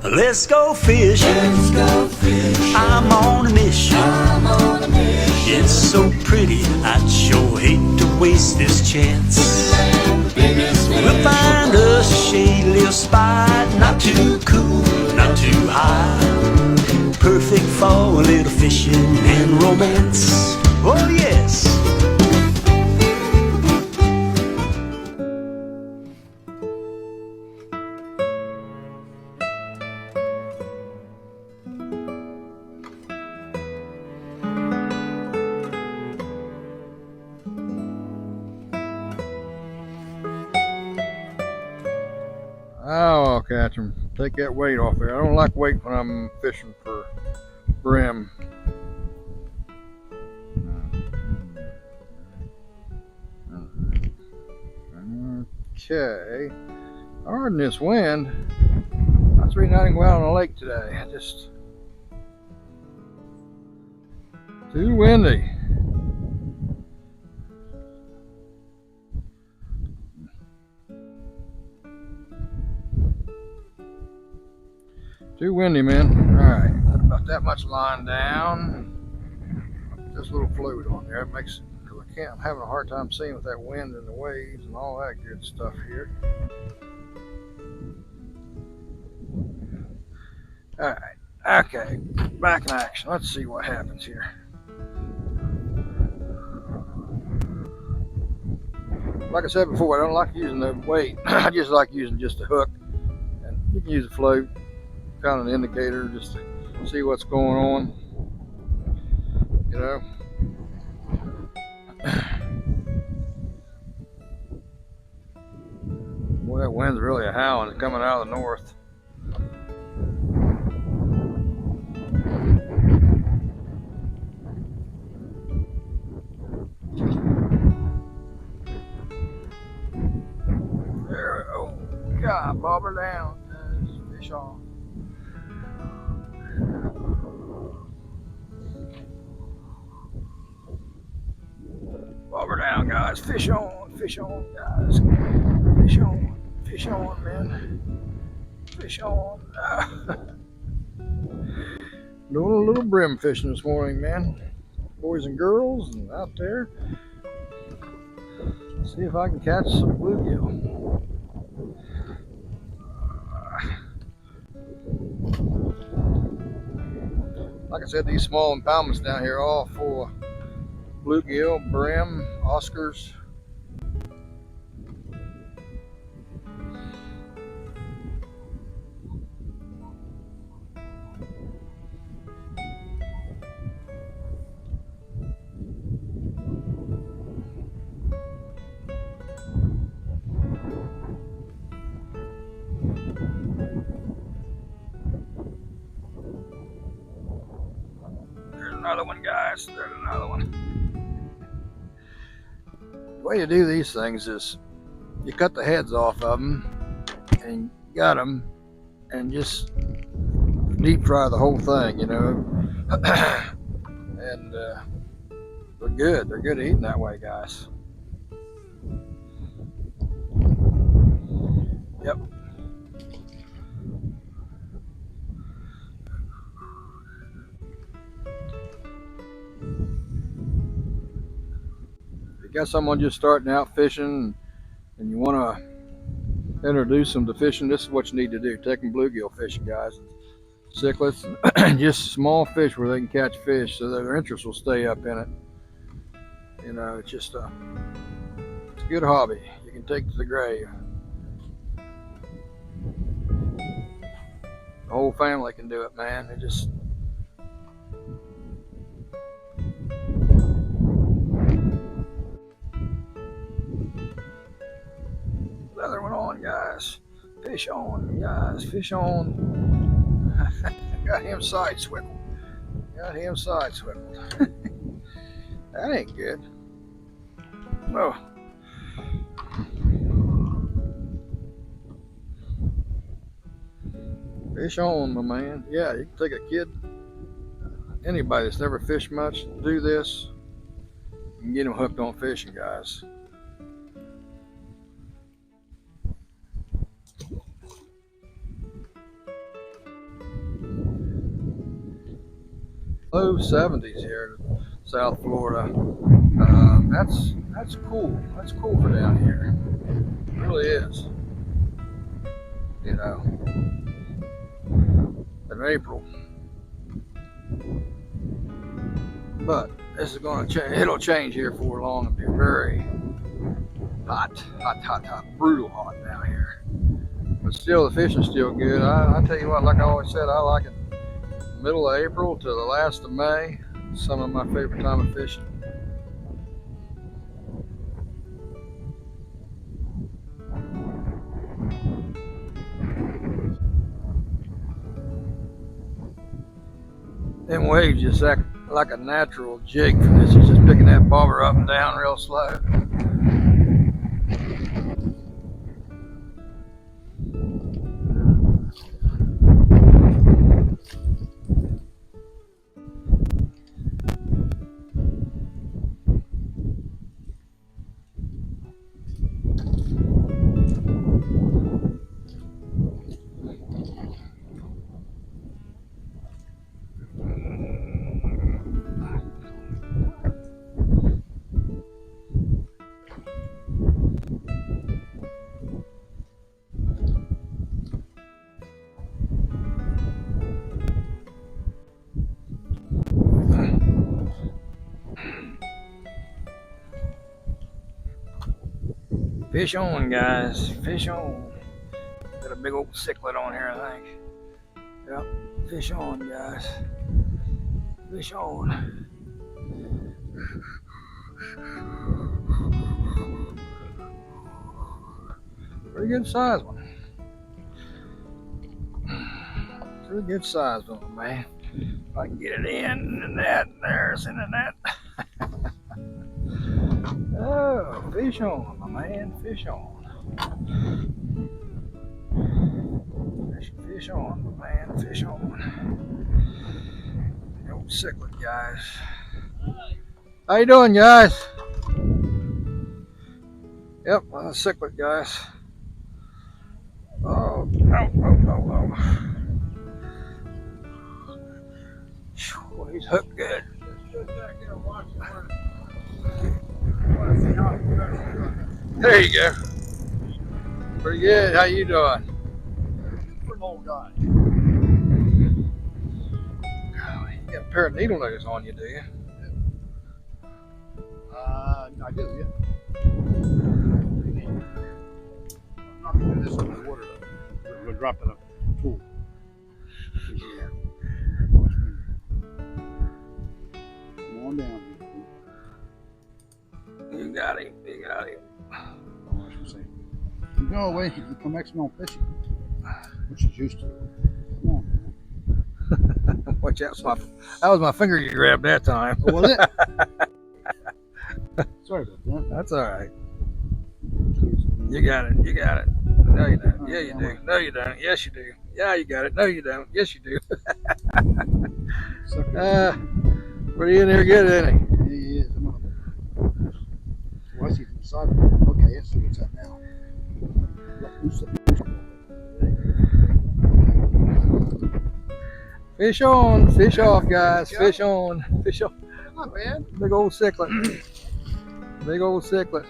Let's go fishing. Let's go fishing. I'm on a mission. I'm on a mission. It's so pretty, I'd sure hate to waste this chance. We'll find a shady little spot, not too cool, not too high. Perfect for a little fishing and romance. Oh yes. I'll catch them. Take that weight off there. I don't like weight when I'm fishing for brim. Okay. Hard in this wind. That's the reason I didn't go out on the lake today. I just too windy. Too windy, man. Alright, put about that much line down. Just a little fluid on there. It makes it, because I'm having a hard time seeing with that wind and the waves and all that good stuff here. Alright, okay, back in action. Let's see what happens here. Like I said before, I don't like using the weight. I just like using just a hook. And you can use a float, kind of an indicator, just to see what's going on, you know. Boy, that wind's really a howling. It's coming out of the north. There, oh God, bob her down. Fish off. Bob her down, guys. Fish on, guys. Fish on, man. Fish on. Doing a little brim fishing this morning, man. Boys and girls, and out there. See if I can catch some bluegill. Like I said, these small impoundments down here are all full of bluegill, brim, Oscars. There's another one, guys. There's another one. The way you do these things is you cut the heads off of them and gut them and just deep fry the whole thing, you know. And they're good. They're good eating that way, guys. Yep. If you got someone just starting out fishing and you want to introduce them to fishing, this is what you need to do. Take them bluegill fishing, guys. Cichlids, and just small fish where they can catch fish so that their interest will stay up in it. You know, it's just it's a good hobby. You can take to the grave. The whole family can do it, man. It just another one on, guys. Fish on, guys. Fish on. Got him side swiveled. That ain't good. Oh. Fish on, my man. Yeah, you can take a kid, anybody that's never fished much, do this and get them hooked on fishing, guys. Low 70s here in South Florida. That's cool. That's cool for down here. It really is. You know, in April. But this is going to change. It'll change here before long. It'll be very hot, brutal hot down here. But still, the fishing's still good. I tell you what, like I always said, I like it middle of April to the last of May. Some of my favorite time of fishing. Them waves just act like a natural jig for this. It's just picking that bobber up and down real slow. Fish on, guys. Fish on. Got a big old cichlid on here, I think. Yep. Fish on, guys. Fish on. Pretty good size one. Pretty good size one, man. If I can get it in and that, there's in and that. Oh, fish on, my man. Fish on. Fish on, my man. Fish on. The old cichlid, guys. How you doing, guys? Yep, cichlid, guys. Oh. Well, he's hooked good. There you go. Pretty good. How you doing? For an old guy. You got a pair of needle nose on you, do you? I do, yeah. I'm not going to do this in the water, though. We're going to drop it up in the pool. Yeah. Come on down. You got him. You got him. You go away, you come next me on fishing, which is used to. Come on, man. Watch out, that was my finger you grabbed that time. Oh, was it? Sorry about that. That's all right. You got it. You got it. No, you don't. Yeah, you do. No, you don't. Yes, you do. Yeah, you got it. No, you don't. Yes, you do. What are you in there good, isn't he? He is. Well, I see from the side. Okay, let's see what's up now. Fish on, fish off, guys. Fish on, fish off. Not bad. Big old cichlid. Big old cichlid.